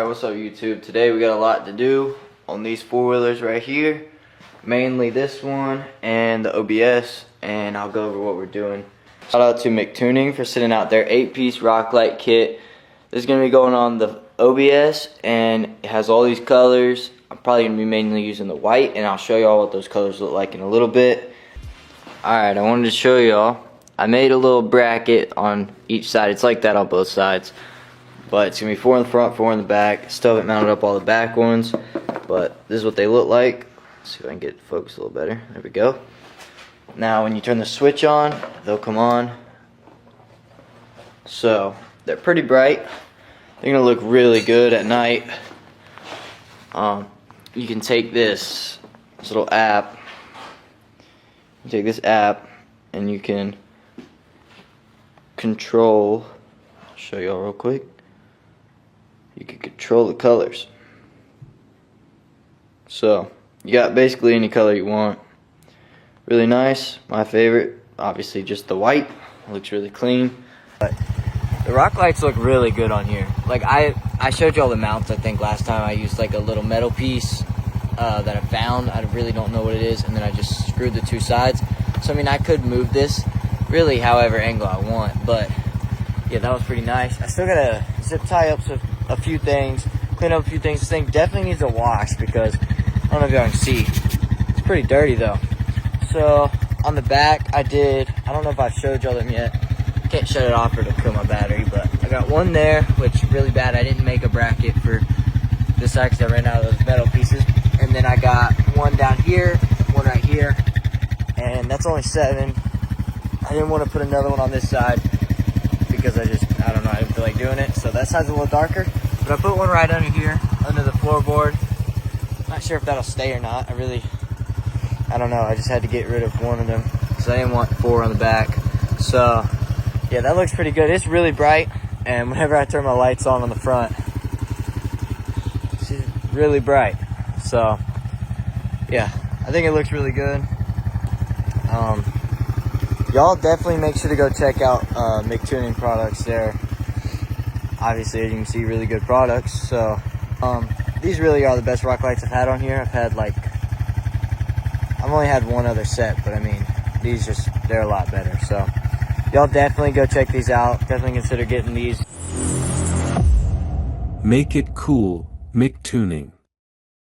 Alright, what's up YouTube? Today we got a lot to do on these four-wheelers right here. Mainly this one and the OBS, and I'll go over what we're doing. Shout out to MICTUNING for sending out their 8-piece rock light kit. This is going to be going on the OBS, and it has all these colors. I'm probably going to be mainly using the white, and I'll show y'all what those colors look like in a little bit. Alright, I wanted to show y'all. I made a little bracket on each side. It's like that on both sides. But it's going to be 4 in the front, 4 in the back. Still haven't mounted up all the back ones. But this is what they look like. Let's see if I can get it focused a little better. There we go. Now when you turn the switch on, they'll come on. So they're pretty bright. They're going to look really good at night. You can take this little app. You take this app and you can control. I'll show y'all real quick. You can control the colors. So you got basically any color you want. Really nice. My favorite, obviously, just the white. It looks really clean. But the rock lights look really good on here. Like I showed you all the mounts. I think last time I used like a little metal piece that I found. I really don't know what it is, and then I just screwed the two sides. So I mean, I could move this really however angle I want. But yeah, that was pretty nice. I still gotta zip tie up a few things, clean up a few things. This thing definitely needs a wash because I don't know if y'all can see. It's pretty dirty though. So on the back, I don't know if I've showed y'all them yet. Can't shut it off or it'll kill my battery, but I got one there, which really bad. I didn't make a bracket for this side because I ran out of those metal pieces. And then I got one down here, one right here, and that's only 7. I didn't want to put another one on this side because I don't know, I didn't feel like doing it. So that side's a little darker, but I put one right under here, under the floorboard. Not sure if that'll stay or not. I don't know. I just had to get rid of one of them because I didn't want 4 on the back. So yeah, that looks pretty good. It's really bright, and whenever I turn my lights on the front, it's really bright. So yeah, I think it looks really good. Y'all definitely make sure to go check out MICTUNING products there. Obviously, as you can see, really good products. So these really are the best rock lights I've had on here. I've only had one other set, but I mean, they're a lot better. So y'all definitely go check these out. Definitely consider getting these. Make it cool, MICTUNING.